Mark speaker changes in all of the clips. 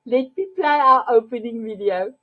Speaker 1: Let me play our opening video.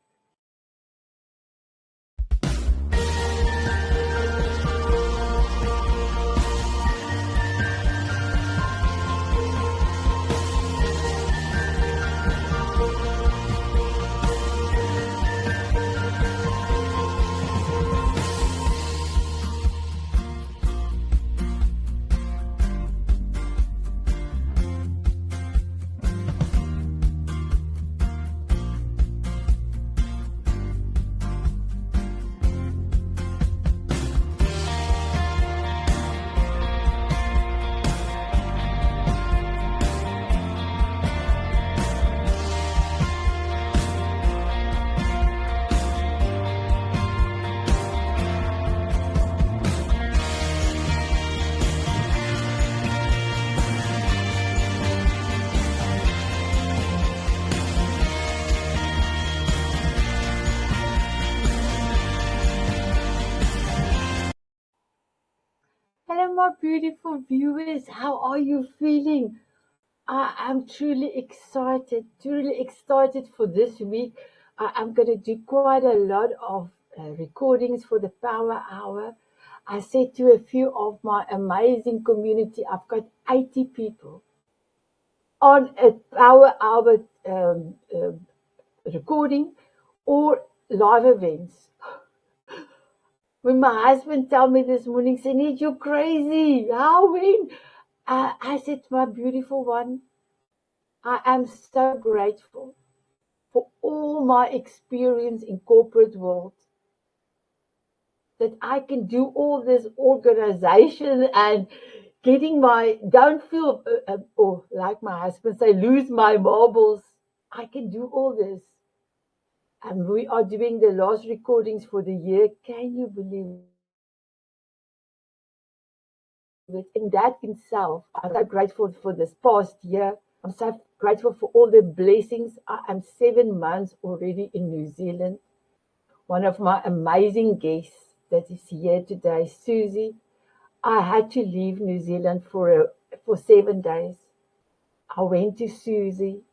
Speaker 1: Hello, my beautiful viewers. How are you feeling? I am truly excited for this week. I'm going to do quite a lot of recordings for the Power Hour. I said to a few of my amazing community, I've got 80 people on a Power Hour recording or live events. When my husband told me this morning, Sanet, you're crazy. How, when? I said, my beautiful one, I am so grateful for all my experience in corporate world that I can do all this organization and don't feel, or like my husband say, lose my marbles. I can do all this. And we are doing the last recordings for the year. Can you believe it? In that itself, I'm so grateful for this past year. I'm so grateful for all the blessings. I am 7 months already in New Zealand. One of my amazing guests that is here today, Suzi. I had to leave New Zealand for 7 days. I went to Suzi.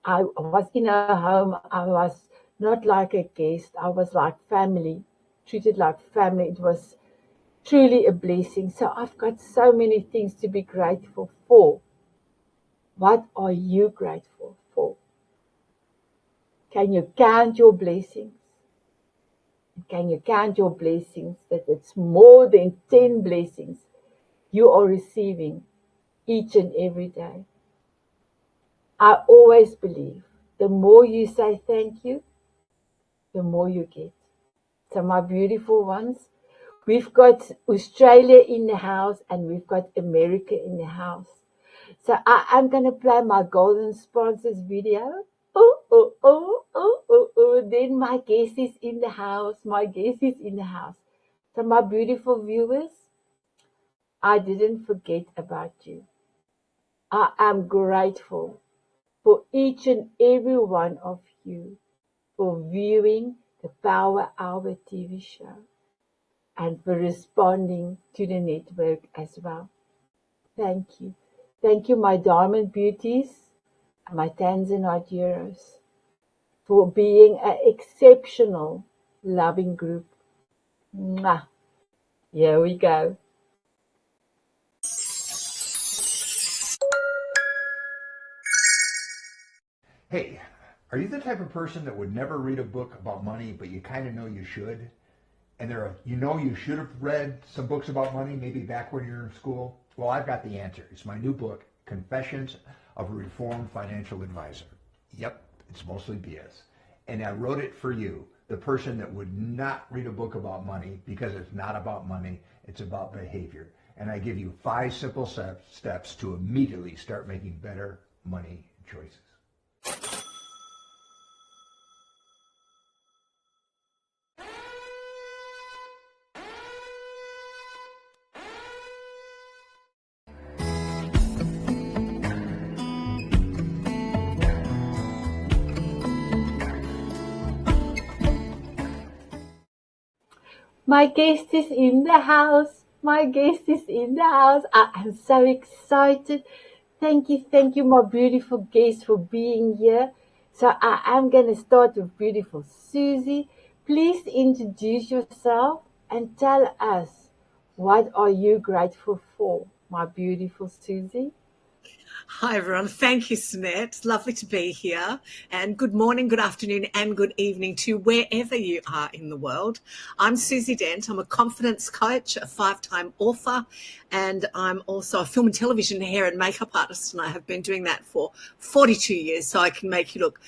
Speaker 1: I was in her home. I was not like a guest. I was like family, treated like family. It was truly a blessing. So I've got so many things to be grateful for. What are you grateful for? Can you count your blessings? Can you count your blessings that it's more than 10 blessings you are receiving each and every day? I always believe the more you say thank you, the more you get. So my beautiful ones, we've got Australia in the house and we've got America in the house. So I'm going to play my golden sponsors video. Then my guest is in the house. So my beautiful viewers, I didn't forget about you. I am grateful for each and every one of you for viewing the Power Hour TV show and for responding to the network as well. Thank you. Thank you, my diamond beauties and my Tanzanite heroes, for being an exceptional loving group. Mwah. Here we go.
Speaker 2: Hey, are you the type of person that would never read a book about money, but you kind of know you should? And you should have read some books about money, maybe back when you were in school? Well, I've got the answer. It's my new book, Confessions of a Reformed Financial Advisor. Yep, it's mostly BS. And I wrote it for you, the person that would not read a book about money, because it's not about money, it's about behavior. And I give you 5 simple steps to immediately start making better money choices.
Speaker 1: My guest is in the house. I am so excited Thank you, my beautiful guest, for being here. So I am going to start with beautiful Susie. Please introduce yourself and tell us, what are you grateful for, my beautiful Susie?
Speaker 3: Hi, everyone. Thank you, Sanet. It's lovely to be here. And good morning, good afternoon, and good evening to wherever you are in the world. I'm Suzi Dent. I'm a confidence coach, a 5-time author, and I'm also a film and television hair and makeup artist. And I have been doing that for 42 years. So I can make you look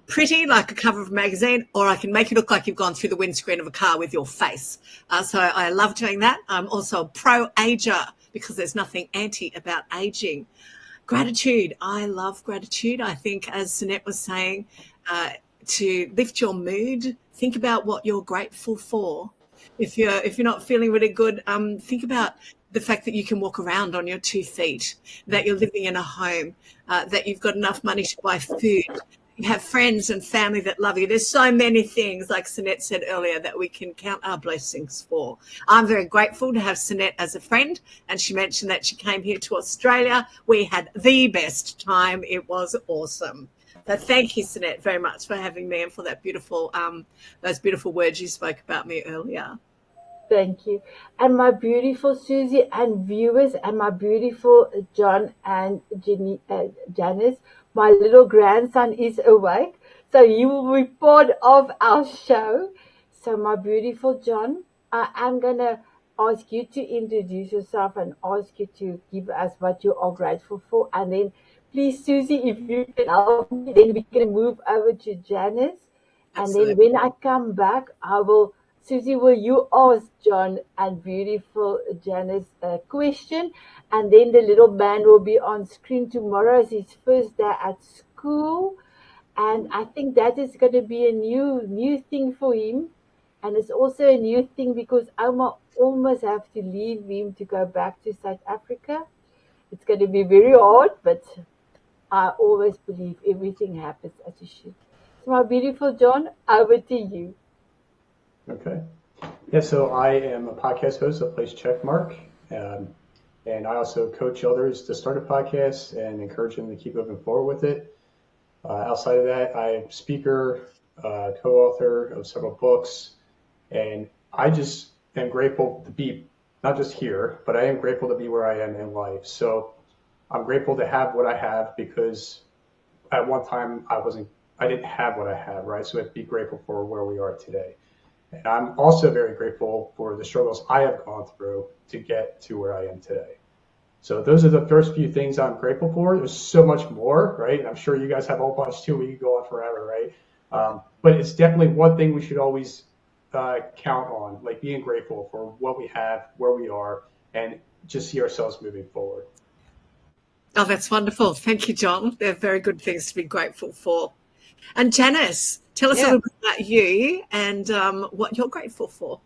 Speaker 3: pretty like a cover of a magazine, or I can make you look like you've gone through the windscreen of a car with your face. So I love doing that. I'm also a pro-ager because there's nothing anti about aging. Gratitude. I love gratitude. I think, as Sanet was saying, to lift your mood, think about what you're grateful for. If you're not feeling really good, think about the fact that you can walk around on your 2 feet, that you're living in a home, that you've got enough money to buy food, you have friends and family that love you. There's so many things, like Sanet said earlier, that we can count our blessings for. I'm very grateful to have Sanet as a friend, and she mentioned that she came here to Australia. We had the best time. It was awesome. So thank you, Sanet, very much for having me and for that beautiful, those beautiful words you spoke about me earlier.
Speaker 1: Thank you. And my beautiful Susie and viewers, and my beautiful John and Janice, my little grandson is awake, so he will be part of our show. So my beautiful John, I am going to ask you to introduce yourself and ask you to give us what you are grateful for. And then please, Susie, if you can help me, then we can move over to Janice. And then
Speaker 3: Absolutely.
Speaker 1: when I come back, Susie, will you ask John and beautiful Janice a question? And then the little man will be on screen tomorrow as his first day at school. And I think that is going to be a new thing for him. And it's also a new thing because I almost have to leave him to go back to South Africa. It's going to be very hard, but I always believe everything happens as it should. So my beautiful John, over to you.
Speaker 4: Okay. Yeah, so I am a podcast host at Place Checkmark, and I also coach others to start a podcast and encourage them to keep moving forward with it. Outside of that, I'm speaker, co-author of several books, and I just am grateful to be not just here, but I am grateful to be where I am in life. So I'm grateful to have what I have because at one time I didn't have what I have, right? So I have to be grateful for where we are today. And I'm also very grateful for the struggles I have gone through to get to where I am today. So those are the first few things I'm grateful for. There's so much more, right? And I'm sure you guys have a whole bunch too. We could go on forever, right? But it's definitely one thing we should always count on, like being grateful for what we have, where we are, and just see ourselves moving forward.
Speaker 3: Oh, that's wonderful. Thank you, John. They're very good things to be grateful for. And Janice, tell us a
Speaker 5: Yeah.
Speaker 3: little bit about you and what you're grateful for.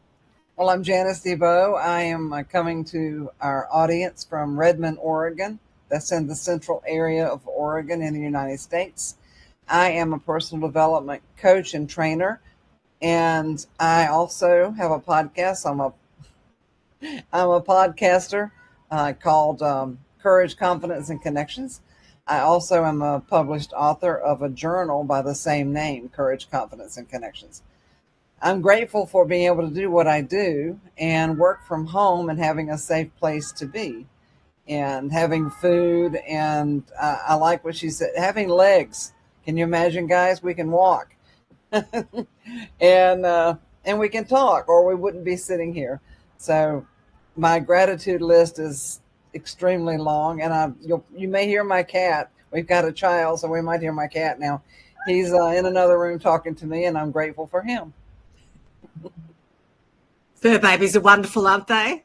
Speaker 5: Well, I'm Janice DeVoe. I am coming to our audience from Redmond, Oregon. That's in the central area of Oregon in the United States. I am a personal development coach and trainer, and I also have a podcast. I'm a podcaster called Courage, Confidence, and Connections. I also am a published author of a journal by the same name, Courage, Confidence, and Connections. I'm grateful for being able to do what I do and work from home and having a safe place to be and having food. And I like what she said, having legs. Can you imagine, guys? We can walk and we can talk, or we wouldn't be sitting here. So my gratitude list is extremely long, and you may hear my cat. We've got a child, so we might hear my cat now. He's in another room talking to me, and I'm grateful for him.
Speaker 3: Fur babies are wonderful, aren't they?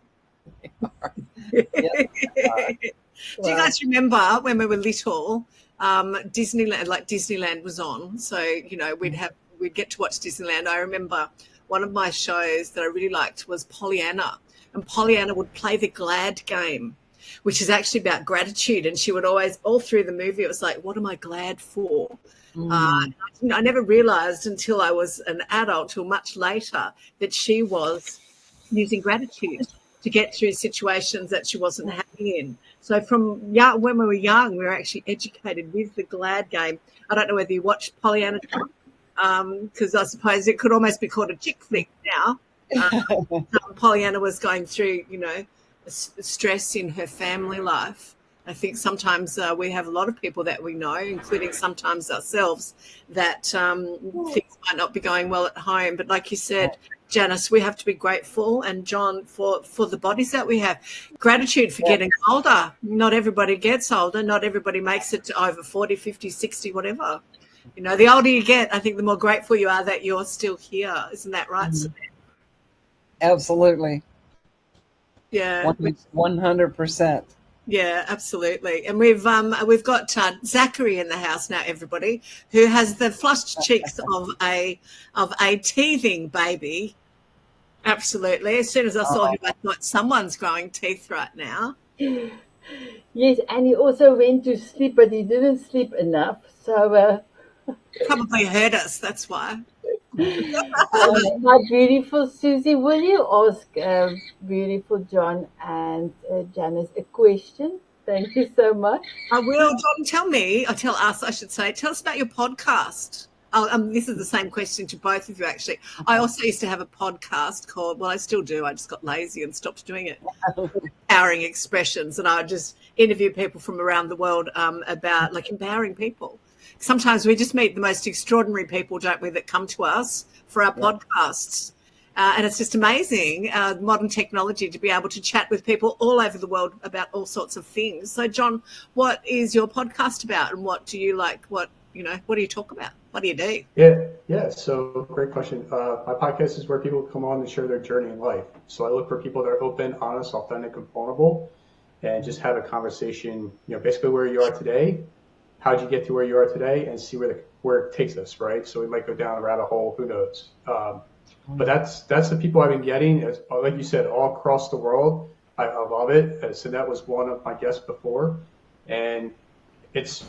Speaker 5: Yes.
Speaker 3: Do you guys remember when we were little, Disneyland was on, so we'd get to watch Disneyland. I remember one of my shows that I really liked was Pollyanna, and Pollyanna would play the glad game, which is actually about gratitude, and she would always, all through the movie, it was like, what am I glad for? I never realized until I was an adult, till much later, that she was using gratitude to get through situations that she wasn't happy in. So from young, when we were young, we were actually educated with the Glad game. I don't know whether you watched Pollyanna, because I suppose it could almost be called a chick flick now. Pollyanna was going through, stress in her family life. I think sometimes we have a lot of people that we know, including sometimes ourselves, that things might not be going well at home. But like you said, Janice, we have to be grateful, and John, for the bodies that we have. Gratitude for getting older. Not everybody gets older. Not everybody makes it to over 40, 50, 60, whatever. The older you get, I think the more grateful you are that you're still here. Isn't that right, Sanet?
Speaker 5: Absolutely.
Speaker 3: Yeah.
Speaker 5: 100%.
Speaker 3: Yeah, absolutely. And we've got Zachary in the house now, everybody, who has the flushed cheeks of a teething baby. Absolutely. As soon as I saw him, I thought someone's growing teeth right now.
Speaker 1: Yes, and he also went to sleep, but he didn't sleep enough. So
Speaker 3: Probably heard us, that's why.
Speaker 1: my beautiful Susie, will you ask beautiful John and Janice a question? Thank you so much.
Speaker 3: I will. John, tell us, I should say, tell us about your podcast. This is the same question to both of you, actually. I also used to have a podcast called, well, I still do. I just got lazy and stopped doing it. Empowering Expressions. And I would just interview people from around the world about empowering people. Sometimes we just meet the most extraordinary people, don't we, that come to us for our podcasts. And it's just amazing, modern technology, to be able to chat with people all over the world about all sorts of things. So, John, what is your podcast about, and what do you like? What do you talk about? What do you do?
Speaker 4: Yeah. So great question. My podcast is where people come on and share their journey in life. So I look for people that are open, honest, authentic, and vulnerable, and just have a conversation, basically where you are today. How'd you get to where you are today, and see where it takes us, right? So we might go down a rabbit hole, who knows? But that's the people I've been getting, like you said, all across the world. I love it. Sanet was one of my guests before, and it's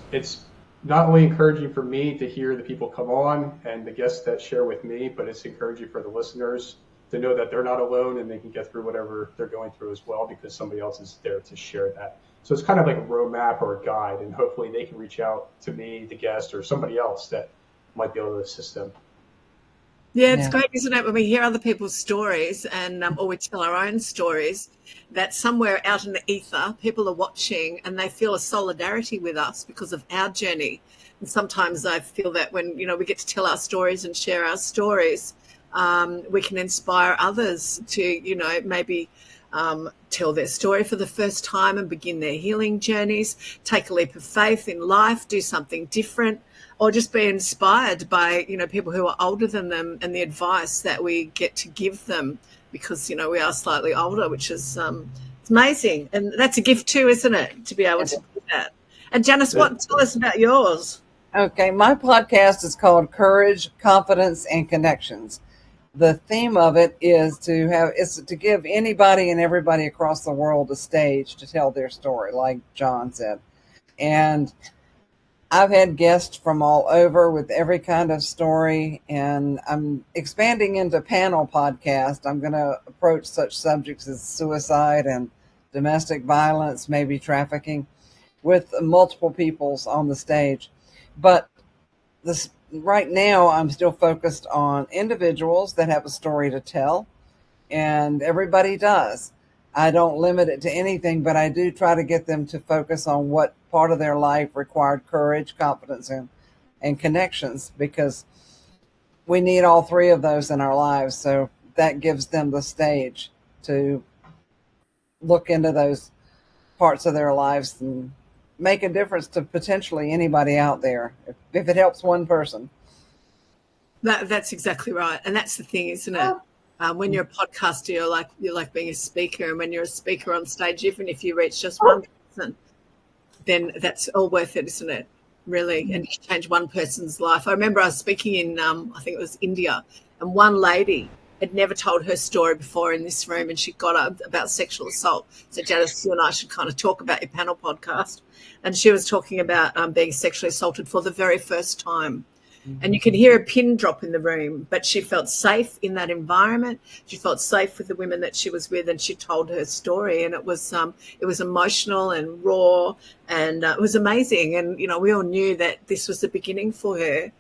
Speaker 4: not only encouraging for me to hear the people come on and the guests that share with me, but it's encouraging for the listeners to know that they're not alone and they can get through whatever they're going through as well, because somebody else is there to share that. So it's kind of like a roadmap or a guide, and hopefully they can reach out to me, the guest, or somebody else that might be able to assist them.
Speaker 3: Yeah, it's great, isn't it, when we hear other people's stories and or we tell our own stories, that somewhere out in the ether, people are watching and they feel a solidarity with us because of our journey. And sometimes I feel that when, we get to tell our stories and share our stories, we can inspire others to, maybe tell their story for the first time and begin their healing journeys, take a leap of faith in life, do something different, or just be inspired by, people who are older than them and the advice that we get to give them, because, we are slightly older, which is it's amazing. And that's a gift too, isn't it, to be able to do that? And Janice, tell us about yours.
Speaker 5: Okay, my podcast is called Courage, Confidence, and Connections. The theme of it is to give anybody and everybody across the world a stage to tell their story, like John said. And I've had guests from all over with every kind of story, and I'm expanding into panel podcast. I'm going to approach such subjects as suicide and domestic violence, maybe trafficking, with multiple peoples on the stage. But right now, I'm still focused on individuals that have a story to tell, and everybody does. I don't limit it to anything, but I do try to get them to focus on what part of their life required courage, confidence, and connections, because we need all three of those in our lives. So that gives them the stage to look into those parts of their lives and make a difference to potentially anybody out there, if it helps one person.
Speaker 3: That's exactly right. And that's the thing, isn't it? When you're a podcaster, you're like being a speaker, and when you're a speaker on stage, even if you reach just one person, then that's all worth it, isn't it? Really, and you change one person's life. I remember I was speaking in, I think it was India, and one lady had never told her story before in this room, and she got up about sexual assault. So Janice, you and I should kind of talk about your panel podcast. And she was talking about being sexually assaulted for the very first time. and you could hear a pin drop in the room, but she felt safe in that environment. She felt safe with the women that she was with, and she told her story, and it was emotional and raw, and it was amazing. And we all knew that this was the beginning for her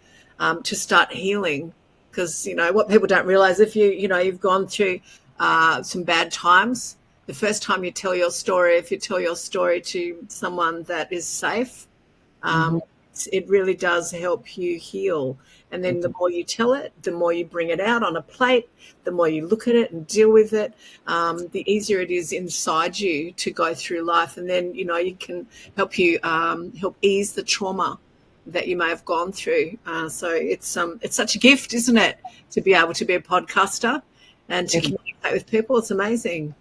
Speaker 3: to start healing, because what people don't realize, if you've gone through some bad times, the first time you tell your story, if you tell your story to someone that is safe, it really does help you heal. And then the more you tell it, the more you bring it out on a plate, the more you look at it and deal with it, the easier it is inside you to go through life. And then, you can help ease the trauma that you may have gone through. So it's such a gift, isn't it, to be able to be a podcaster and to communicate with people. It's amazing.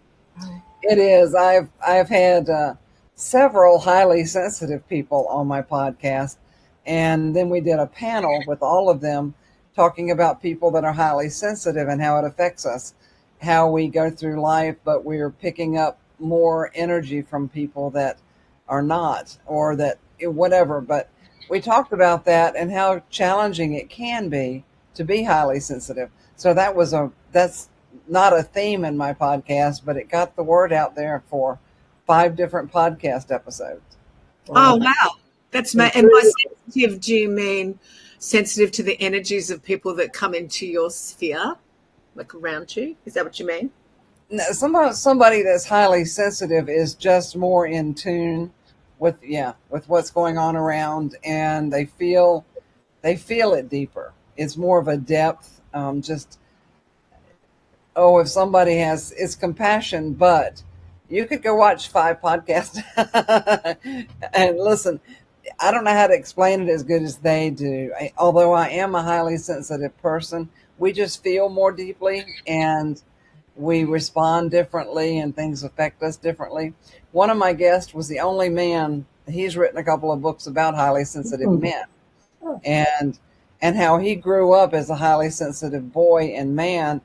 Speaker 5: It is. I've had several highly sensitive people on my podcast, and then we did a panel with all of them talking about people that are highly sensitive and how it affects us, how we go through life, but we're picking up more energy from people that are not, or that whatever. But we talked about that and how challenging it can be to be highly sensitive. So that's not a theme in my podcast, but it got the word out there for 5 different podcast episodes.
Speaker 3: Oh, wow. And by sensitive, do you mean sensitive to the energies of people that come into your sphere, like around you? Is that what you mean?
Speaker 5: No, somebody that's highly sensitive is just more in tune with what's going on around, and they feel it deeper. It's more of a depth. If somebody it's compassion, but you could go watch 5 podcasts and listen. I don't know how to explain it as good as they do. Although I am a highly sensitive person, we just feel more deeply and we respond differently, and things affect us differently. One of my guests was the only man. He's written a couple of books about highly sensitive men, and how he grew up as a highly sensitive boy and man.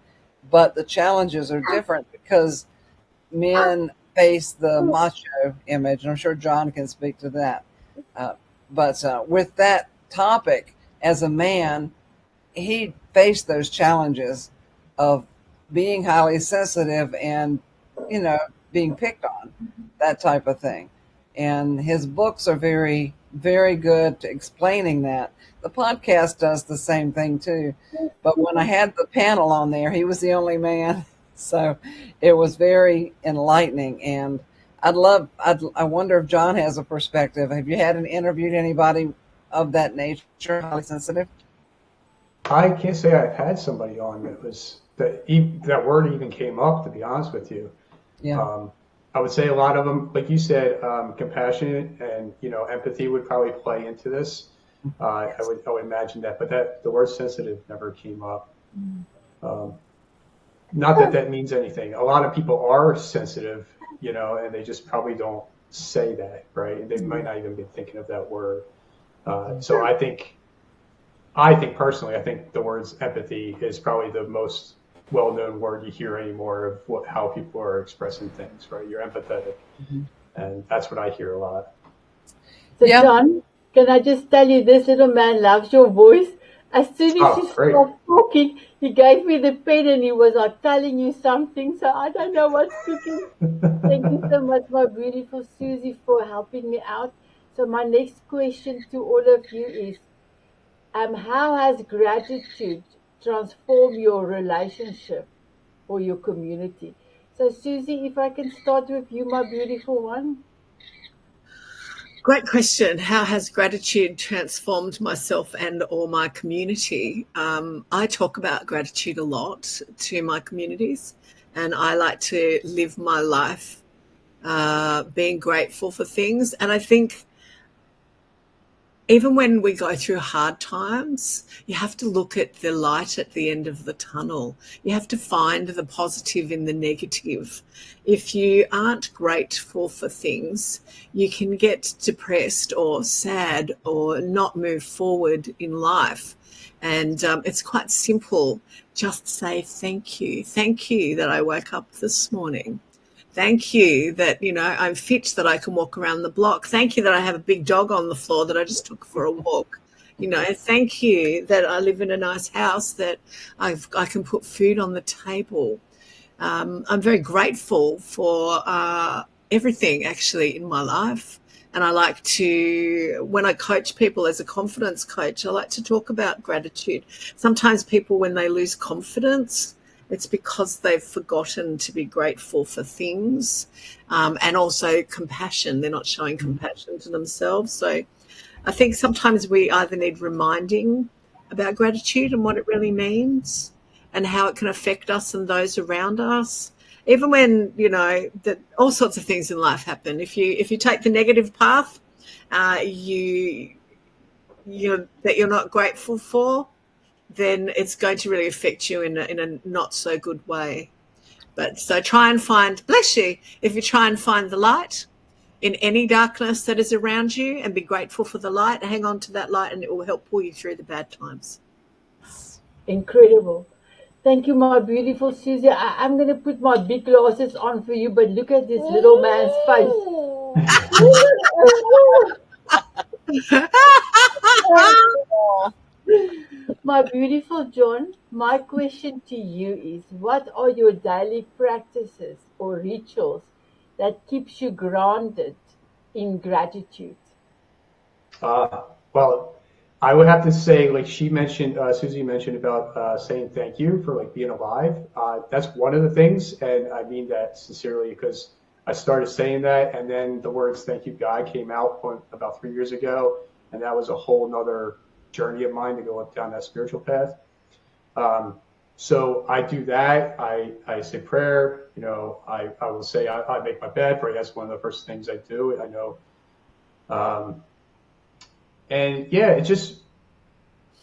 Speaker 5: But the challenges are different because men face the macho image. And I'm sure Jon can speak to that. But with that topic, as a man, he faced those challenges of being highly sensitive and, being picked on, that type of thing. And his books are very, very good to explaining that. The podcast does the same thing too. But when I had the panel on there, he was the only man. So it was very enlightening. And I wonder if Jon has a perspective. Have you interviewed anybody of that nature, highly sensitive?
Speaker 4: I can't say I've had somebody on that word even came up, to be honest with you.
Speaker 5: Yeah.
Speaker 4: I would say a lot of them, like you said, compassion and empathy would probably play into this. I would imagine that, but the word sensitive never came up. Not that means anything. A lot of people are sensitive, and they just probably don't say that, right? They might not even be thinking of that word. So I think personally, the words empathy is probably the most well-known word you hear anymore of how people are expressing things, right? You're empathetic, and that's what I hear a lot.
Speaker 1: So Jon, can I just tell you, this little man loves your voice. As soon as you stopped talking, he gave me the pen and he was like telling you something. So I don't know what's cooking. Thank you so much, my beautiful Suzi, for helping me out. So my next question to all of you is, how has gratitude transformed your relationship or your community? So Suzi, if I can start with you, my beautiful one.
Speaker 3: Great question. How has gratitude transformed myself and or my community? I talk about gratitude a lot to my communities, and I like to live my life being grateful for things. And I think even when we go through hard times, you have to look at the light at the end of the tunnel. You have to find the positive in the negative. If you aren't grateful for things, you can get depressed or sad or not move forward in life. And it's quite simple. Just say thank you. Thank you that I woke up this morning. Thank you that, I'm fit, that I can walk around the block. Thank you that I have a big dog on the floor that I just took for a walk. Thank you that I live in a nice house, that I can put food on the table. I'm very grateful for everything actually in my life. And I like to, when I coach people as a confidence coach, I like to talk about gratitude. Sometimes people, when they lose confidence, it's because they've forgotten to be grateful for things, and also compassion. They're not showing compassion to themselves. So I think sometimes we either need reminding about gratitude and what it really means and how it can affect us and those around us. Even when, that all sorts of things in life happen. If you take the negative path, that you're not grateful for, then it's going to really affect you in a not so good way. But so try and find, bless you, if you try and find the light in any darkness that is around you and be grateful for the light, hang on to that light and it will help pull you through the bad times.
Speaker 1: Incredible. Thank you, my beautiful Susie. I'm going to put my big glasses on for you, but look at this little man's face. My beautiful John, my question to you is, what are your daily practices or rituals that keeps you grounded in gratitude?
Speaker 4: Well, I would have to say, like Susie mentioned about saying thank you for like being alive. That's one of the things, and I mean that sincerely because I started saying that, and then the words "Thank you, God" came out about 3 years ago, and that was a whole nother journey of mine to go up down that spiritual path. So I do that. I say prayer. I will say I make my bed. Right, that's one of the first things I do. I know. And yeah,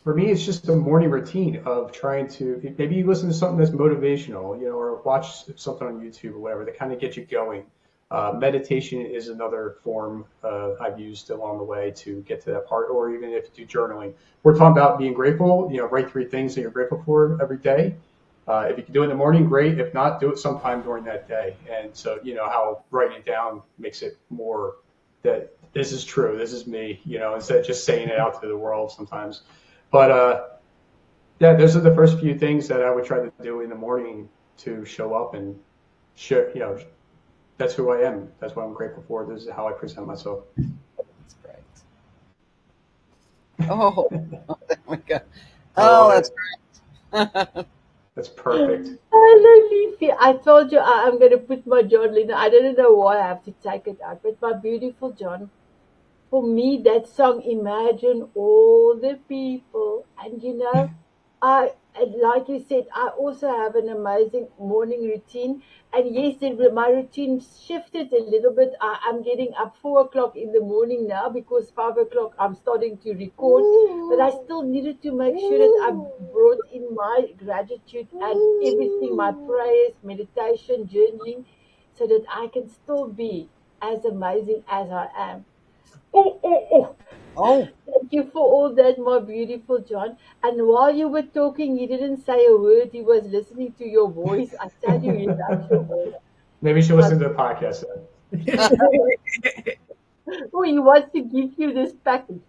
Speaker 4: for me, it's just a morning routine of trying to, maybe you listen to something that's motivational, or watch something on YouTube or whatever that kind of gets you going. Meditation is another form I've used along the way to get to that part, or even if you do journaling. We're talking about being grateful, write 3 things that you're grateful for every day. If you can do it in the morning, great. If not, do it sometime during that day. And so, how writing it down makes it more that this is true, this is me, instead of just saying it out to the world sometimes. But yeah, those are the first few things that I would try to do in the morning to show up and share, that's who I am. That's what I'm grateful for. This is how I present myself.
Speaker 5: That's great. Oh, there we go.
Speaker 4: Oh,
Speaker 5: that's great.
Speaker 4: That's perfect.
Speaker 1: I told you I'm going to put my John Lennon. I don't know why I have to take it out, but my beautiful John, for me, that song, Imagine All the People. And like you said, I also have an amazing morning routine. And yes, my routine shifted a little bit. I'm getting up 4 o'clock in the morning now because 5 o'clock I'm starting to record. But I still needed to make sure that I brought in my gratitude and everything, my prayers, meditation, journaling, so that I can still be as amazing as I am.
Speaker 5: Oh,
Speaker 1: Thank you for all that, my beautiful John. And while you were talking, he didn't say a word. He was listening to your voice. I tell you, he loves your voice.
Speaker 4: Maybe you should listen to the podcast then.
Speaker 1: Oh, he wants to give you this package.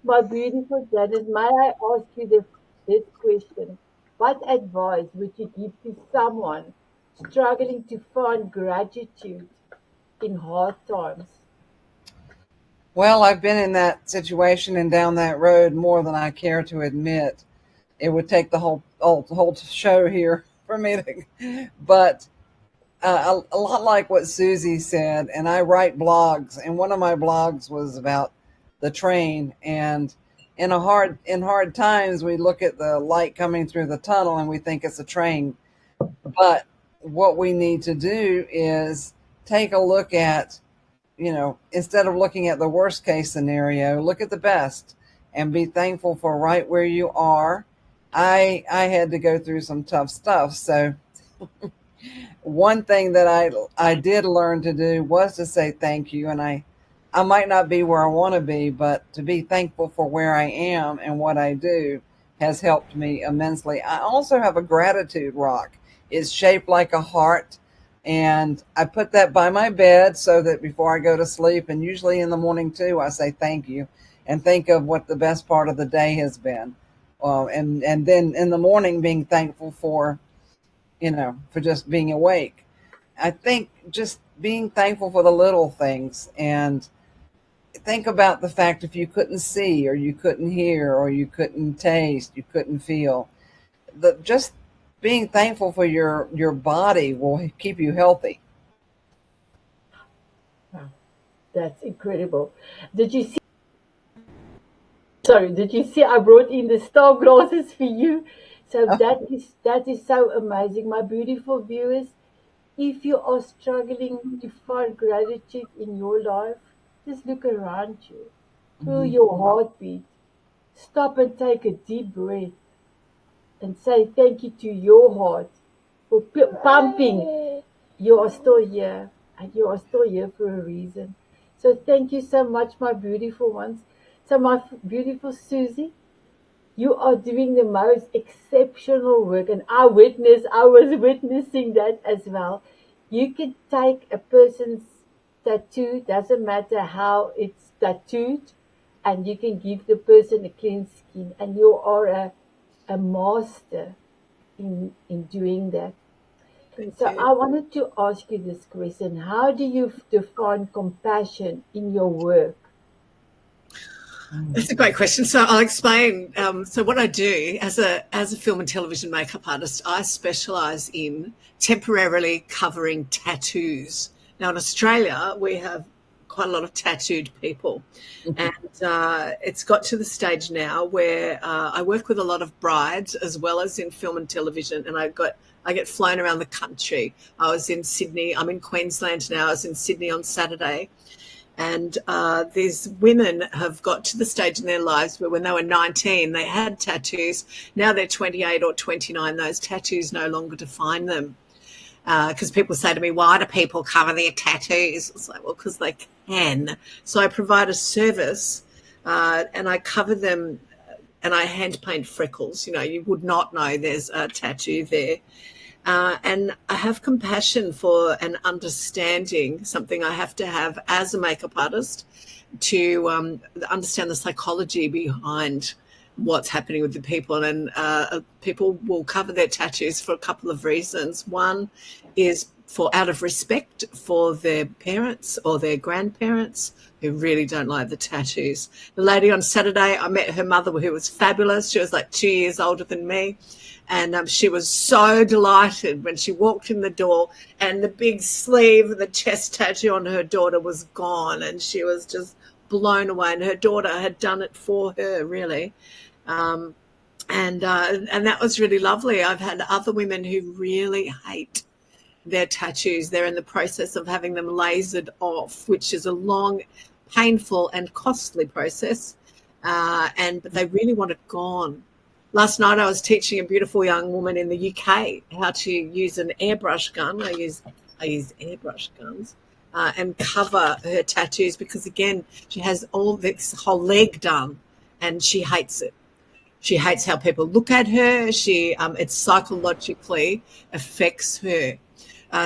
Speaker 1: My beautiful Janice, may I ask you this question? What advice would you give to someone struggling to find gratitude in hard times?
Speaker 5: well, I've been in that situation and down that road more than I care to admit. It would take the whole show here for me to, but a lot like what Susie said, and I write blogs, and one of my blogs was about the train, and in hard times we look at the light coming through the tunnel and we think it's a train, but what we need to do is take a look at, instead of looking at the worst case scenario, look at the best and be thankful for right where you are. I had to go through some tough stuff, so one thing that I did learn to do was to say thank you. And I might not be where I want to be, but to be thankful for where I am and what I do has helped me immensely. I also have a gratitude rock. It's shaped like a heart. And I put that by my bed so that before I go to sleep, and usually in the morning too, I say thank you and think of what the best part of the day has been. And then in the morning, being thankful for, for just being awake. I think just being thankful for the little things, and think about the fact if you couldn't see or you couldn't hear or you couldn't taste, you couldn't feel, just being thankful for your body will keep you healthy.
Speaker 1: Wow, that's incredible. Did you see? Sorry, did you see I brought in the star glasses for you? So that is so amazing, my beautiful viewers. If you are struggling to find gratitude in your life, just look around you. Feel your heartbeat. Stop and take a deep breath and say thank you to your heart for pumping. You are still here, and you are still here for a reason. So thank you so much, my beautiful ones. So my beautiful Susie, you are doing the most exceptional work, and I was witnessing that as well. You can take a person's tattoo, doesn't matter how it's tattooed, and you can give the person a clean skin, and you are a master in doing that.
Speaker 3: Thank
Speaker 1: So
Speaker 3: you.
Speaker 1: I wanted to ask you this question. How do you define compassion in your work?
Speaker 3: That's a great question. So I'll explain. So what I do as a film and television makeup artist, I specialise in temporarily covering tattoos. Now in Australia, we have quite a lot of tattooed people, and it's got to the stage now where I work with a lot of brides as well as in film and television, and I get flown around the country. I was in Sydney. I'm in Queensland now. I was in Sydney on Saturday. And these women have got to the stage in their lives where when they were 19, they had tattoos. Now they're 28 or 29. Those tattoos no longer define them. Because people say to me, why do people cover their tattoos? It's like, well, because they can. So I provide a service and I cover them and I hand paint freckles. You would not know there's a tattoo there. And I have compassion for and understanding, something I have to have as a makeup artist, to understand the psychology behind what's happening with the people. And people will cover their tattoos for a couple of reasons. One is out of respect for their parents or their grandparents who really don't like the tattoos. The lady on Saturday, I met her mother, who was fabulous. She was like 2 years older than me. And she was so delighted when she walked in the door and the big sleeve of the chest tattoo on her daughter was gone, and she was just blown away. And her daughter had done it for her, really. And that was really lovely. I've had other women who really hate their tattoos. They're in the process of having them lasered off, which is a long, painful and costly process. But they really want it gone. Last night I was teaching a beautiful young woman in the UK how to use an airbrush gun. I use airbrush guns and cover her tattoos because, again, she has all this whole leg done and she hates it. She hates how people look at her. It psychologically affects her.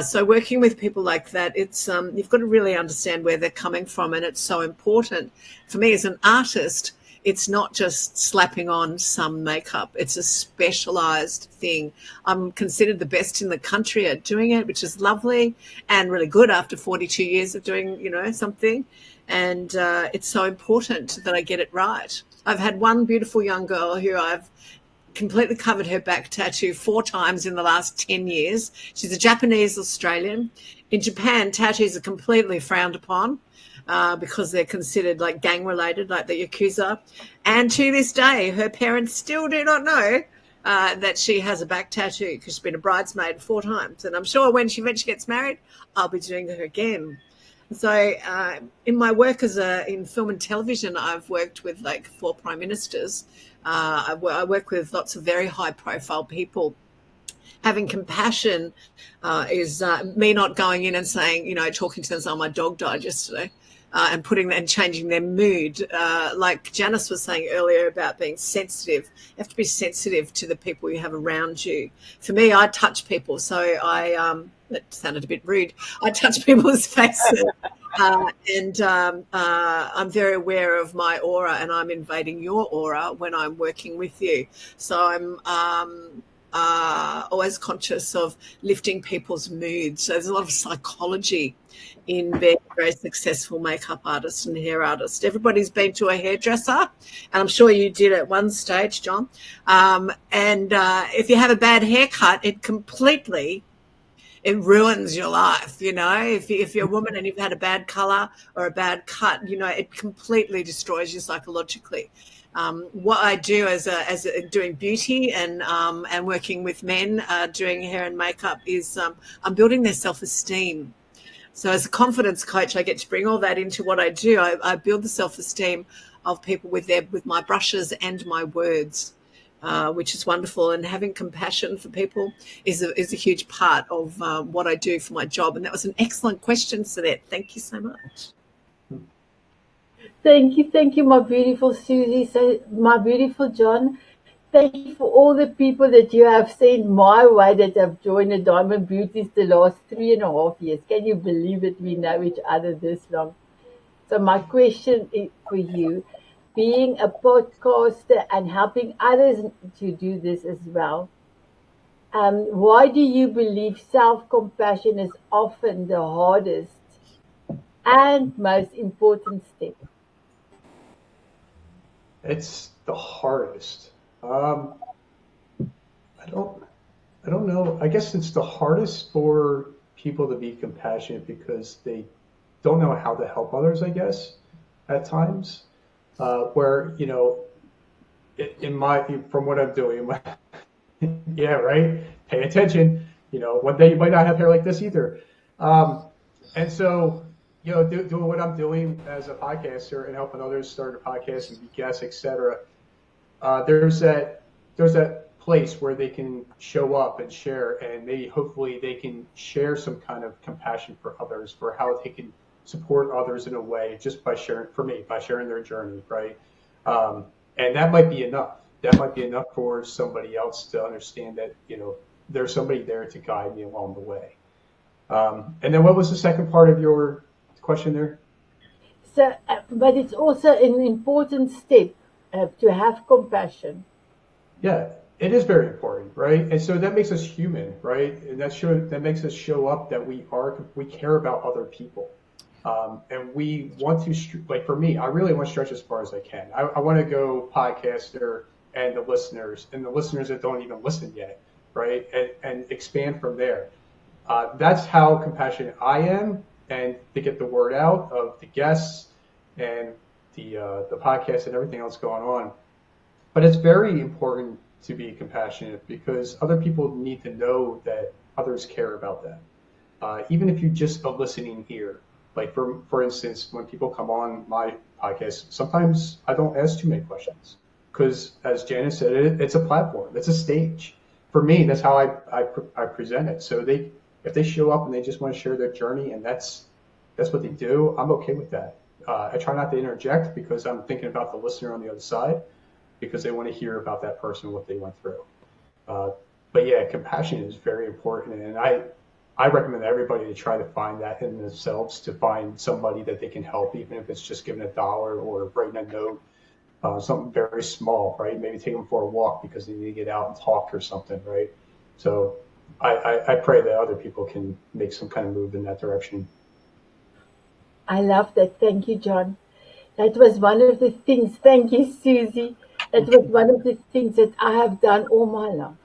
Speaker 3: So working with people like that, it's you've got to really understand where they're coming from, and it's so important. For me as an artist, it's not just slapping on some makeup. It's a specialised thing. I'm considered the best in the country at doing it, which is lovely and really good after 42 years of doing, something. And it's so important that I get it right. I've had one beautiful young girl who I've completely covered her back tattoo 4 times in the last 10 years. She's a Japanese Australian. In Japan, tattoos are completely frowned upon. Because they're considered like gang related, like the Yakuza. And to this day, her parents still do not know that she has a back tattoo because she's been a bridesmaid 4 times. And I'm sure when she eventually gets married, I'll be doing her again. So in my work in film and television, I've worked with like 4 prime ministers. I work with lots of very high profile people. Having compassion is me not going in and saying, talking to them, saying, oh, my dog died yesterday. and putting and changing their mood. Like Janice was saying earlier about being sensitive, you have to be sensitive to the people you have around you. For me, I touch people, so that sounded a bit rude. I touch people's faces. And I'm very aware of my aura, and I'm invading your aura when I'm working with you. So I'm always conscious of lifting people's moods. So there's a lot of psychology in being a very successful makeup artist and hair artist. Everybody's been to a hairdresser, and I'm sure you did at one stage, Jon. And if you have a bad haircut, it ruins your life, if you're a woman and you've had a bad color or a bad cut, it completely destroys you psychologically. What I do as doing beauty and working with men doing hair and makeup is I'm building their self-esteem. So as a confidence coach, I get to bring all that into what I do. I build the self-esteem of people with my brushes and my words. Which is wonderful, and having compassion for people is a huge part of what I do for my job. And that was an excellent question, Sanet. Thank you so much.
Speaker 1: Thank you, my beautiful Susie, so my beautiful Jon. Thank you for all the people that you have sent my way that have joined the Diamond Beauties the last 3.5 years. Can you believe it? We know each other this long. So my question is for you, being a podcaster and helping others to do this as well, why do you believe self-compassion is often the hardest and most important step?
Speaker 4: It's the hardest. I don't know. I guess it's the hardest for people to be compassionate because they don't know how to help others, I guess, at times. Where, from what I'm doing, yeah, right? Pay attention. One day you might not have hair like this either. And so, doing what I'm doing as a podcaster and helping others start a podcast and be guests, etc. There's that place where they can show up and share, and hopefully they can share some kind of compassion for others, for how they can support others in a way, just by sharing their journey, right? And that might be enough. That might be enough for somebody else to understand that, there's somebody there to guide me along the way. And then what was the second part of your question there?
Speaker 1: So, but it's also an important step to have compassion.
Speaker 4: Yeah, it is very important, right? And so that makes us human, right? And that makes us show up that we care about other people. And we want to, like for me, I really want to stretch as far as I can. I want to go podcaster and the listeners that don't even listen yet, right? And expand from there. That's how compassionate I am, and to get the word out of the guests and the podcast and everything else going on. But it's very important to be compassionate because other people need to know that others care about them. Even if you just a listening ear. Like for instance, when people come on my podcast, sometimes I don't ask too many questions because, as Janice said, it's a platform, it's a stage. For me, that's how I present it. So if they show up and they just want to share their journey and that's what they do, I'm okay with that. I try not to interject because I'm thinking about the listener on the other side because they want to hear about that person, what they went through. But yeah, compassion is very important, and I recommend everybody to try to find that in themselves, to find somebody that they can help, even if it's just giving $1 or writing a note, something very small, right? Maybe take them for a walk because they need to get out and talk or something, right? So I pray that other people can make some kind of move in that direction.
Speaker 1: I love that. Thank you, Jon. That was one of the things. Thank you, Susie. That was one of the things that I have done all my life.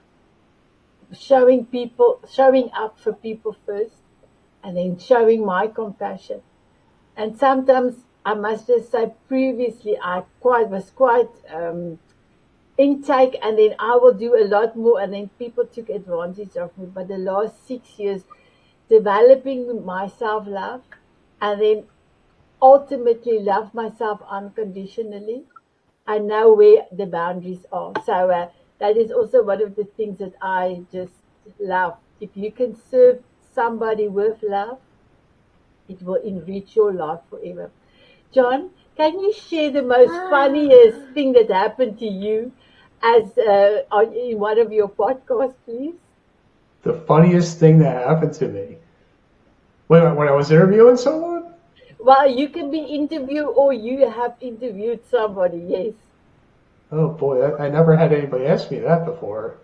Speaker 1: Showing up for people first, and then showing my compassion. And sometimes I must just say, previously I was quite intake, and then I will do a lot more, and then people took advantage of me. But the last 6 years, developing my self-love, and then ultimately love myself unconditionally, I know where the boundaries are. So that is also one of the things that I just love. If you can serve somebody with love, it will enrich your life forever. John, can you share the most funniest thing that happened to you as in one of your podcasts, please?
Speaker 4: The funniest thing that happened to me when I was interviewing someone.
Speaker 1: Well, you can be interviewed or you have interviewed somebody, yes.
Speaker 4: Oh boy, I never had anybody ask me that before.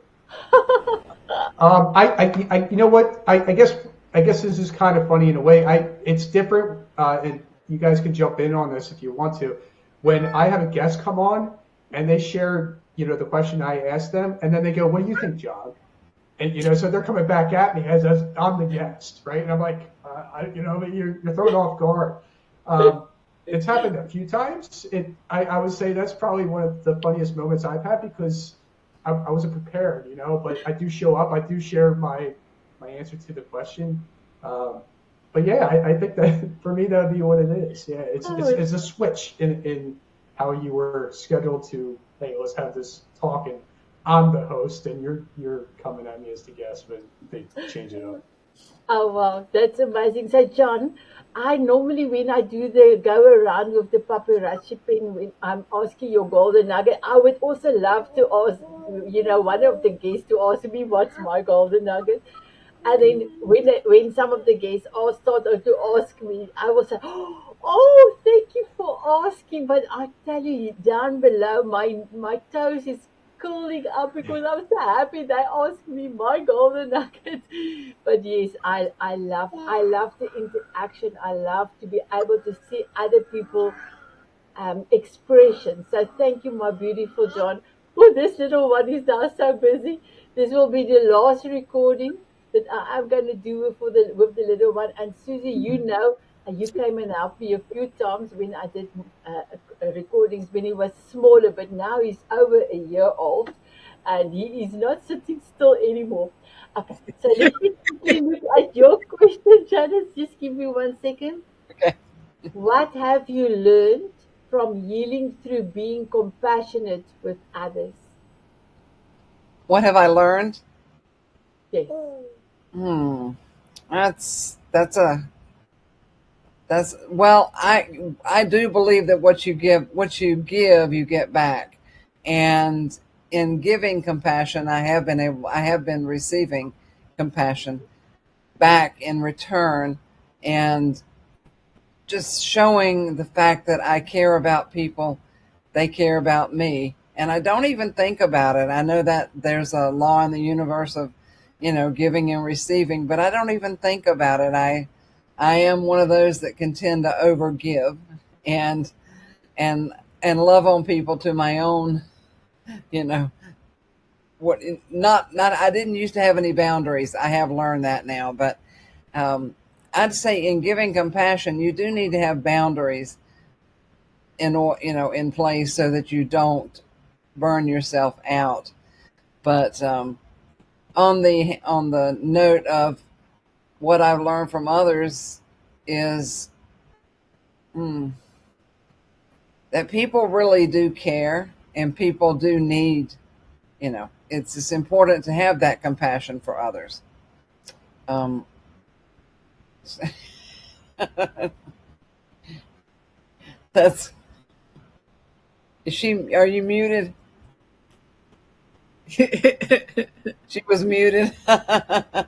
Speaker 4: You know what? I guess this is kind of funny in a way. It's different, and you guys can jump in on this if you want to. When I have a guest come on and they share, the question I asked them, and then they go, "What do you think, John?" And so they're coming back at me as I'm the guest, right? And I'm like, you're thrown off guard. It's happened a few times. I would say that's probably one of the funniest moments I've had because I wasn't prepared, but I do show up. I do share my answer to the question. But yeah, I think that for me, that would be what it is. Yeah, it's a switch in how you were scheduled to, hey, let's have this talk, and I'm the host and you're coming at me as the guest, but they change it up.
Speaker 1: Oh, wow, that's amazing. So, John, I normally, when I do the go around with the paparazzi pen, when I'm asking your golden nugget, I would also love to ask, one of the guests to ask me what's my golden nugget. And then when some of the guests all started to ask me, I was like, oh, thank you for asking. But I tell you, down below, my toes is curling up because I'm so happy they asked me my golden nugget. But yes, I love the interaction. I love to be able to see other people expression. So thank you, my beautiful John. Oh, this little one is now so busy. This will be the last recording that I'm going to do with the little one. And Susie, you came and helped me a few times when I did recordings when he was smaller, but now he's over a year old and he is not sitting still anymore. Okay, so let me quickly look at your question, Janice. Just give me 1 second.
Speaker 5: Okay.
Speaker 1: What have you learned from healing through being compassionate with others?
Speaker 5: What have I learned?
Speaker 1: Yes.
Speaker 5: Well, I do believe that what you give, you get back. And in giving compassion, I have been receiving compassion back in return, and just showing the fact that I care about people, they care about me, and I don't even think about it. I know that there's a law in the universe of, giving and receiving, but I don't even think about it. I am one of those that can tend to overgive and love on people to my own, what not I didn't used to have any boundaries. I have learned that now, but I'd say in giving compassion, you do need to have boundaries in place so that you don't burn yourself out. But on the note of what I've learned from others is that people really do care, and people do need, it's important to have that compassion for others. Are you muted? She was muted.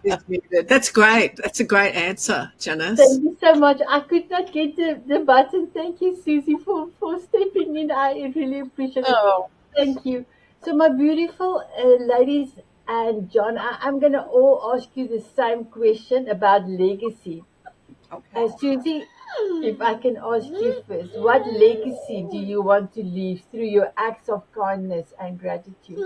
Speaker 3: She's muted. That's great. That's a great answer, Janice.
Speaker 1: Thank you so much. I could not get the button. Thank you, Susie, for stepping in. I really appreciate it.
Speaker 5: Oh.
Speaker 1: Thank you. So, my beautiful ladies and John, I'm going to all ask you the same question about legacy.
Speaker 5: Okay.
Speaker 1: Susie, if I can ask you first, what legacy do you want to leave through your acts of kindness and gratitude?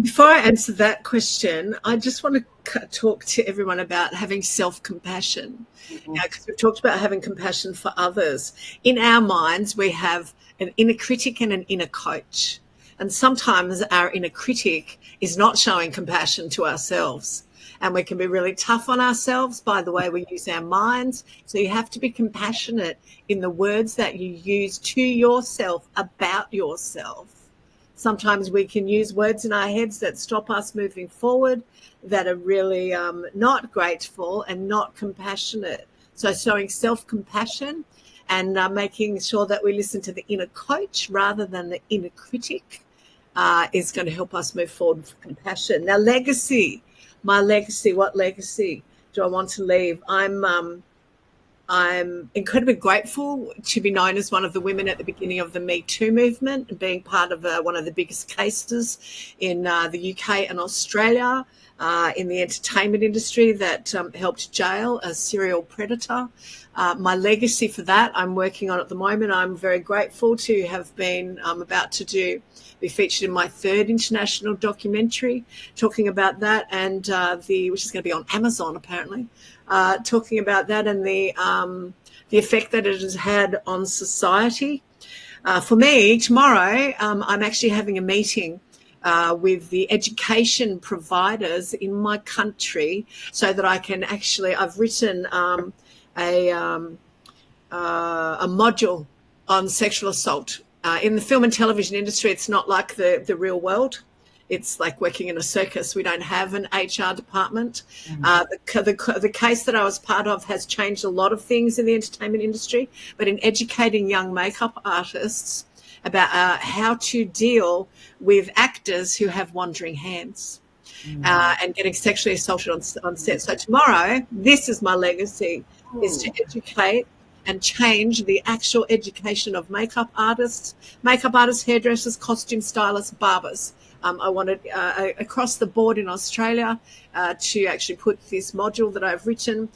Speaker 3: Before I answer that question, I just want to talk to everyone about having self-compassion. Because we've talked about having compassion for others. In our minds, we have an inner critic and an inner coach. And sometimes our inner critic is not showing compassion to ourselves. And we can be really tough on ourselves by the way we use our minds. So you have to be compassionate in the words that you use to yourself about yourself. Sometimes we can use words in our heads that stop us moving forward, that are really not grateful and not compassionate. So showing self-compassion and making sure that we listen to the inner coach rather than the inner critic is going to help us move forward with compassion. Now, legacy, my legacy, what legacy do I want to leave? I'm incredibly grateful to be known as one of the women at the beginning of the Me Too movement and being part of one of the biggest cases in the UK and Australia in the entertainment industry that helped jail a serial predator. My legacy for that I'm working on at the moment. I'm very grateful to have been about to be featured in my third international documentary talking about that, and which is going to be on Amazon apparently. Talking about that and the effect that it has had on society. For me, tomorrow, I'm actually having a meeting with the education providers in my country so that I can actually, I've written a module on sexual assault. In the film and television industry, it's not like the real world. It's like working in a circus. We don't have an HR department. The case that I was part of has changed a lot of things in the entertainment industry, but in educating young makeup artists about how to deal with actors who have wandering hands and getting sexually assaulted on set. So tomorrow, this is my legacy, is to educate and change the actual education of makeup artists, hairdressers, costume stylists, barbers. I wanted across the board in Australia to actually put this module that I've written,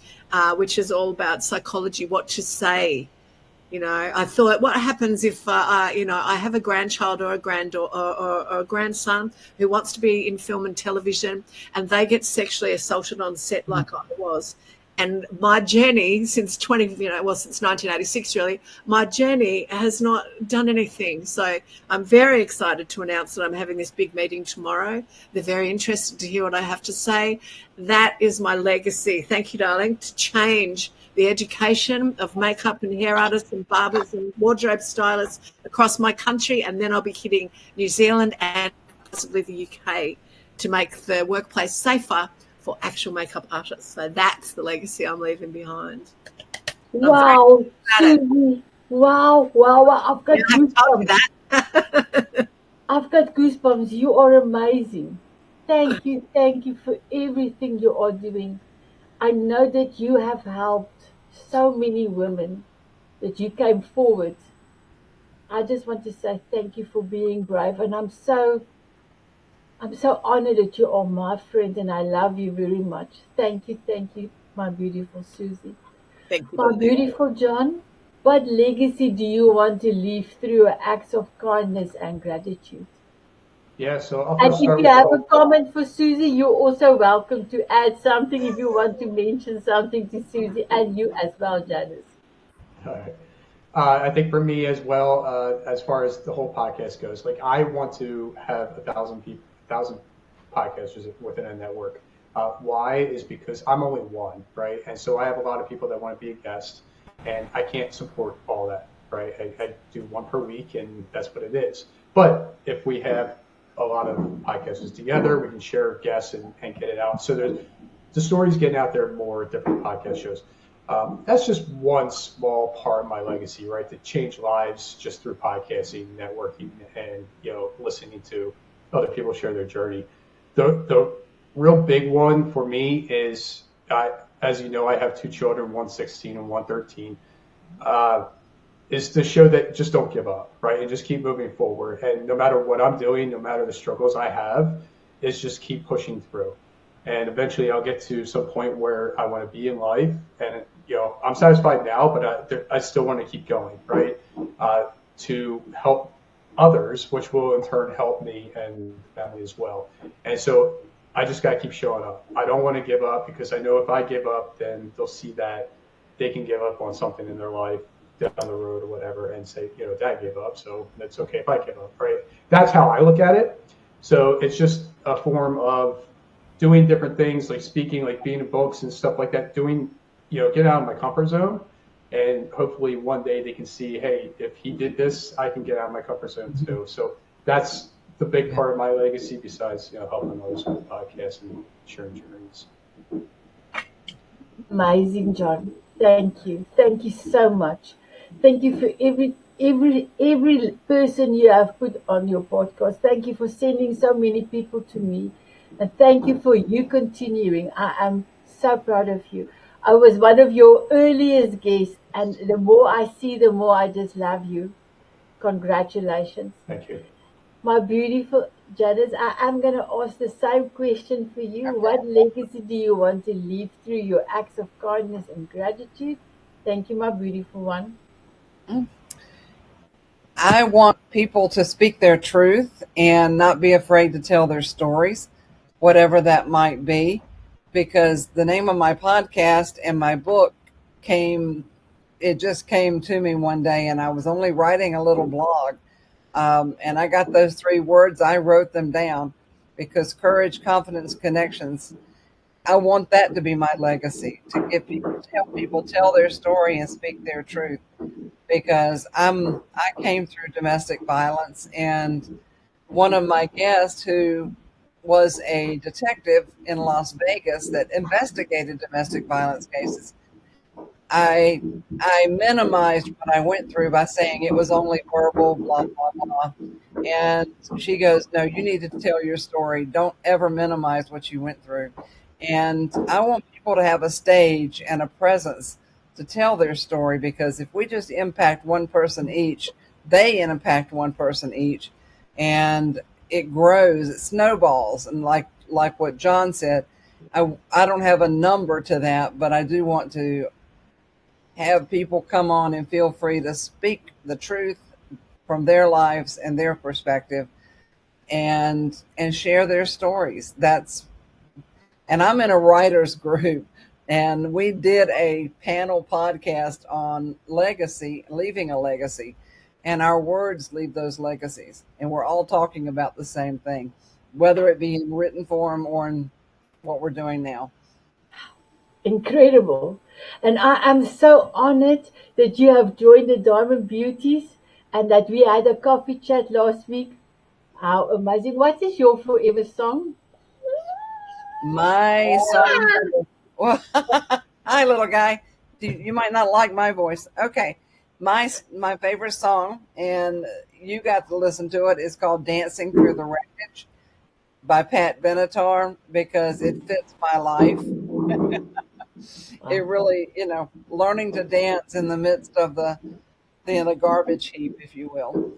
Speaker 3: which is all about psychology, what to say. You know, I thought, what happens if, I have a grandchild or a granddaughter or a grandson who wants to be in film and television and they get sexually assaulted on set like I was. And my journey since 1986, really, my journey has not done anything. So I'm very excited to announce that I'm having this big meeting tomorrow. They're very interested to hear what I have to say. That is my legacy. Thank you, darling, to change the education of makeup and hair artists and barbers and wardrobe stylists across my country. And then I'll be hitting New Zealand and possibly the UK to make the workplace safer for actual makeup artists. So that's the legacy I'm leaving behind.
Speaker 1: Wow, Suzi. Wow. I've got goosebumps. I've got goosebumps. You are amazing. Thank you for everything you are doing. I know that you have helped so many women, that you came forward. I just want to say thank you for being brave, and I'm so honored that you are my friend, and I love you very much. Thank you, my beautiful Suzi.
Speaker 3: Thank you.
Speaker 1: My beautiful Jon, what legacy do you want to leave through acts of kindness and gratitude?
Speaker 4: Yeah, so I'll
Speaker 1: And
Speaker 4: first
Speaker 1: if
Speaker 4: start
Speaker 1: you
Speaker 4: with
Speaker 1: have a comment for Suzi, you're also welcome to add something if you want to mention something to Suzi, and you as well, Janice.
Speaker 4: all right. I think for me as well, as far as the whole podcast goes, like I want to have 1,000 podcasters within a network. Why is because I'm only one, right? And so I have a lot of people that want to be a guest, and I can't support all that, right? I do one per week, and that's what it is. But if we have a lot of podcasters together, we can share guests and get it out. So the story's getting out there more, different podcast shows. That's just one small part of my legacy, right? To change lives just through podcasting, networking, and listening to other people share their journey. The real big one for me is, as you know, I have two children, one 16 and one 13. Is to show that just don't give up, right? And just keep moving forward. And no matter what I'm doing, no matter the struggles I have, is just keep pushing through. And eventually I'll get to some point where I want to be in life. And, I'm satisfied now, but I still want to keep going, right? To help others, which will in turn help me and family as well. And so I just got to keep showing up. I don't want to give up, because I know if I give up, then they'll see that they can give up on something in their life down the road or whatever and say, Dad gave up, so it's okay if I give up, right? That's how I look at it. So it's just a form of doing different things, like speaking, like being in books and stuff like that, get out of my comfort zone. And hopefully one day they can see, hey, if he did this, I can get out of my comfort zone too. So that's the big part of my legacy, besides, helping others with podcasts and sharing journeys.
Speaker 1: Amazing, Jon. Thank you. Thank you so much. Thank you for every person you have put on your podcast. Thank you for sending so many people to me. And thank you for you continuing. I am so proud of you. I was one of your earliest guests, and the more I see, the more I just love you. Congratulations.
Speaker 4: Thank you.
Speaker 1: My beautiful Janice, I am going to ask the same question for you.
Speaker 5: Okay.
Speaker 1: What legacy do you want to leave through your acts of kindness and gratitude? Thank you, my beautiful one.
Speaker 5: I want people to speak their truth and not be afraid to tell their stories, whatever that might be, because the name of my podcast and my book came, it just came to me one day, and I was only writing a little blog. And I got those three words, I wrote them down because courage, confidence, connections. I want that to be my legacy, to give people, to help people tell their story and speak their truth, because I came through domestic violence, and one of my guests who was a detective in Las Vegas that investigated domestic violence cases, I minimized what I went through by saying it was only verbal, blah blah blah. And she goes, "No, you need to tell your story. Don't ever minimize what you went through." And I want people to have a stage and a presence to tell their story, because if we just impact one person each, they impact one person each, and it grows, it snowballs. And like what Jon said, I don't have a number to that, but I do want to have people come on and feel free to speak the truth from their lives and their perspective, and share their stories. And I'm in a writers group, and we did a panel podcast on legacy, leaving a legacy, and our words leave those legacies, and we're all talking about the same thing, whether it be in written form or in what we're doing now.
Speaker 1: Incredible. And I am so honored that you have joined the Diamond Beauties and that we had a coffee chat last week. How amazing. What is your forever song?
Speaker 5: My song. Well, hi, little guy. You might not like my voice. Okay, my favorite song, and you got to listen to it, is called "Dancing Through the Wreckage" by Pat Benatar, because it fits my life. It really, learning to dance in the midst of the garbage heap, if you will.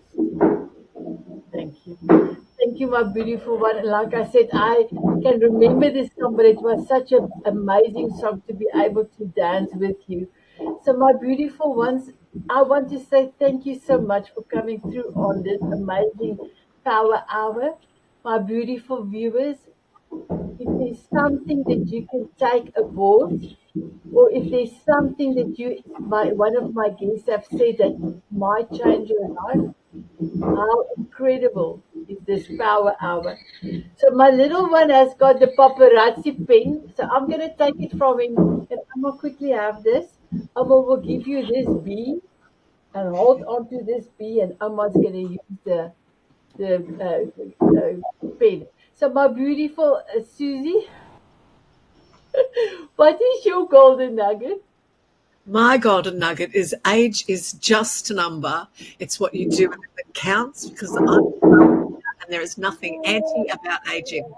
Speaker 1: Thank you. Thank you, my beautiful one. And like I said, I can remember this song, but it was such an amazing song to be able to dance with you. So, my beautiful ones, I want to say thank you so much for coming through on this amazing power hour. My beautiful viewers, if there's something that you can take aboard, or if there's something that one of my guests have said that might change your life, how incredible is this power hour? So my little one has got the paparazzi pen. So I'm going to take it from him, and I'm going to quickly have this. Amma will give you this bee and hold on to this bee, and Amma's going to use the pen. So my beautiful Susie, what is your golden nugget?
Speaker 3: My golden nugget is age is just a number. It's what you do with it that counts, because and there is nothing anti about aging.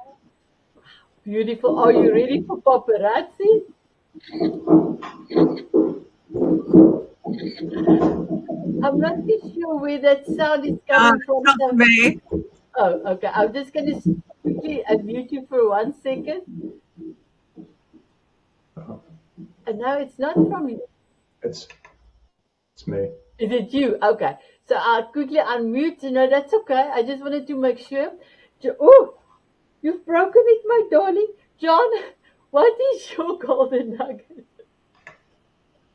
Speaker 1: Beautiful. Are you ready for paparazzi? I'm not too sure where that sound is coming from.
Speaker 3: Not for me.
Speaker 1: Oh, okay. I'm just going to quickly unmute you for 1 second.
Speaker 4: Uh-huh.
Speaker 1: And now it's not from you.
Speaker 4: It's me.
Speaker 1: Is it you? Okay. So I'll quickly unmute. No, that's okay. I just wanted to make sure. Oh, you've broken it, my darling. Jon, what is your golden nugget?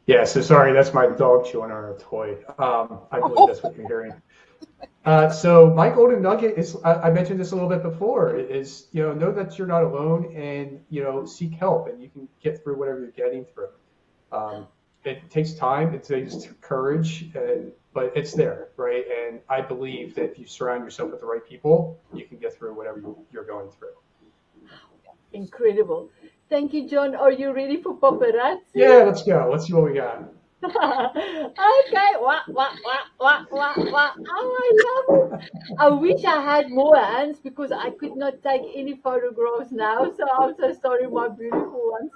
Speaker 4: Yeah, so sorry, that's my dog chewing on a toy. I believe that's what you're hearing. So my golden nugget is, I mentioned this a little bit before, is, know that you're not alone, and, seek help, and you can get through whatever you're getting through. It takes time, it takes courage, but it's there, right? And I believe that if you surround yourself with the right people, you can get through whatever you're going through.
Speaker 1: Incredible. Thank you, Jon. Are you ready for paparazzi?
Speaker 4: Yeah, let's go. Let's see what we got.
Speaker 1: Okay, wah. Oh, I love it. I wish I had more hands because I could not take any photographs now. So I'm so sorry, my beautiful ones.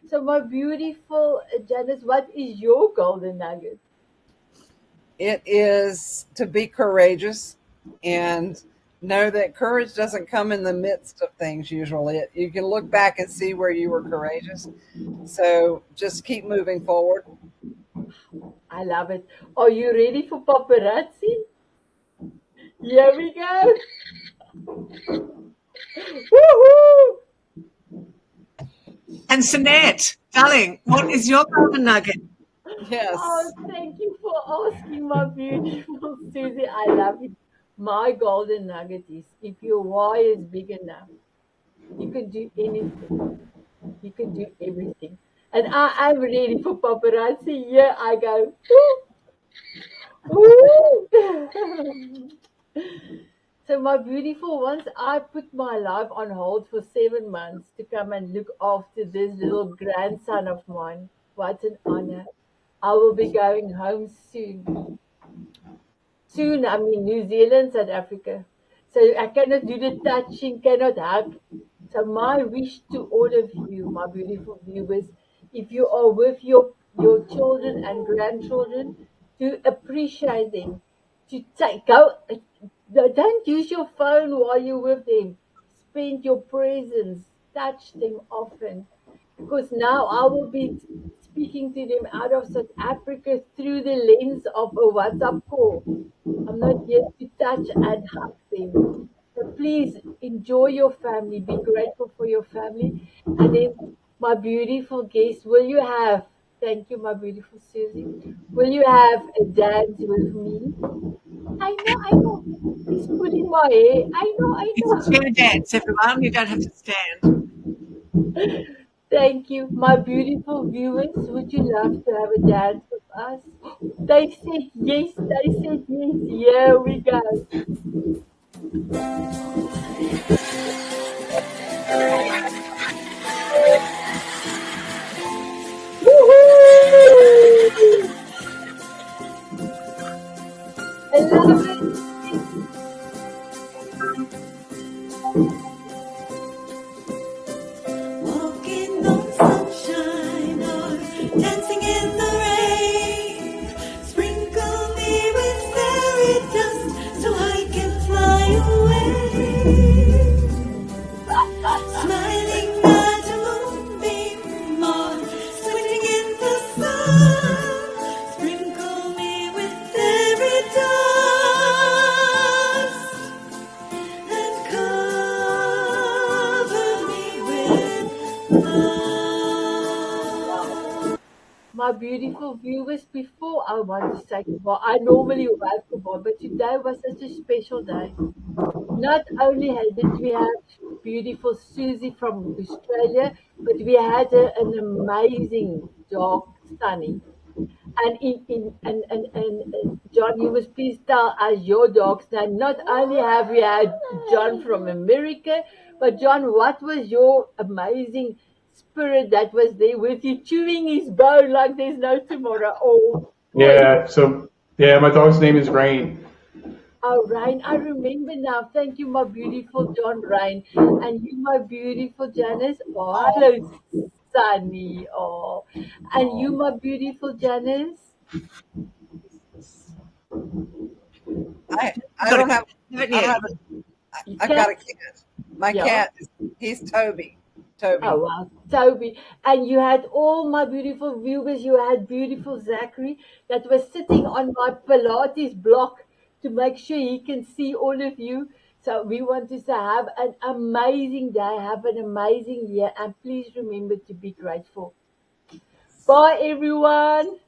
Speaker 1: So, my beautiful Janice, what is your golden nugget?
Speaker 5: It is to be courageous and know that courage doesn't come in the midst of things usually. You can look back and see where you were courageous. So just keep moving forward.
Speaker 1: I love it. Are you ready for paparazzi? Here we go. Woohoo!
Speaker 3: And Sanet, darling, what is your golden nugget?
Speaker 1: Oh,
Speaker 5: Yes.
Speaker 1: thank you for asking, my beautiful Susie. I love it. My golden nugget is if your why is big enough, you can do anything. You can do everything. And I'm ready for paparazzi. Here I go. Woo! Woo! So, my beautiful ones, I put my life on hold for 7 months to come and look after this little grandson of mine. What an honor. I will be going home soon. Soon, I mean New Zealand, South Africa. So I cannot do the touching, cannot hug. So my wish to all of you, my beautiful viewers, if you are with your children and grandchildren, to appreciate them, to take go. Don't use your phone while you're with them. Spend your presence. Touch them often because now I will be speaking to them out of South Africa through the lens of a WhatsApp call. I'm not here to touch and hug them. So please enjoy your family, be grateful for your family. And then, my beautiful guest, will you have, thank you, my beautiful Susie, will you have a dance with me? I know. He's pulling my hair. I
Speaker 3: It's a
Speaker 1: know.
Speaker 3: chair dance, everyone. You don't have to stand.
Speaker 1: Thank you. My beautiful viewers, would you love to have a dance with us? They said yes, they said yes. Here we go. Woohoo! I love it.
Speaker 6: Walking on sunshine or dancing in the rain. Sprinkle me with fairy dust so I can fly away. Smiling at a moonbeam or swimming in the sun. Sprinkle me with fairy dust and cover me with love.
Speaker 1: My beautiful viewers, before I want to say goodbye, I normally write goodbye, but today was such a special day. Not only did we have beautiful Susie from Australia, but we had an amazing dog, Sunny. And John, you must please tell us your dog's name. Not only have we had John from America, but John, what was your amazing spirit that was there with you, chewing his bone like there's no tomorrow?
Speaker 4: Yeah. So yeah, my dog's name is Rain.
Speaker 1: Oh, Ryan, I remember now. Thank you, my beautiful John Ryan. And you, my beautiful Janice. Oh, hello, Sunny. Oh, and you, my beautiful Janice.
Speaker 5: I
Speaker 3: Got
Speaker 5: don't
Speaker 3: it.
Speaker 5: have
Speaker 3: Haven't
Speaker 5: I don't
Speaker 3: you?
Speaker 5: have
Speaker 1: You
Speaker 5: I've got
Speaker 1: can,
Speaker 5: a cat. My
Speaker 1: yeah.
Speaker 5: cat is he's Toby. Toby.
Speaker 1: Oh, wow, Toby. And you had all my beautiful viewers. You had beautiful Zachary that was sitting on my Pilates block to make sure he can see all of you. So we want to say have an amazing day, have an amazing year, and please remember to be grateful. Bye, everyone.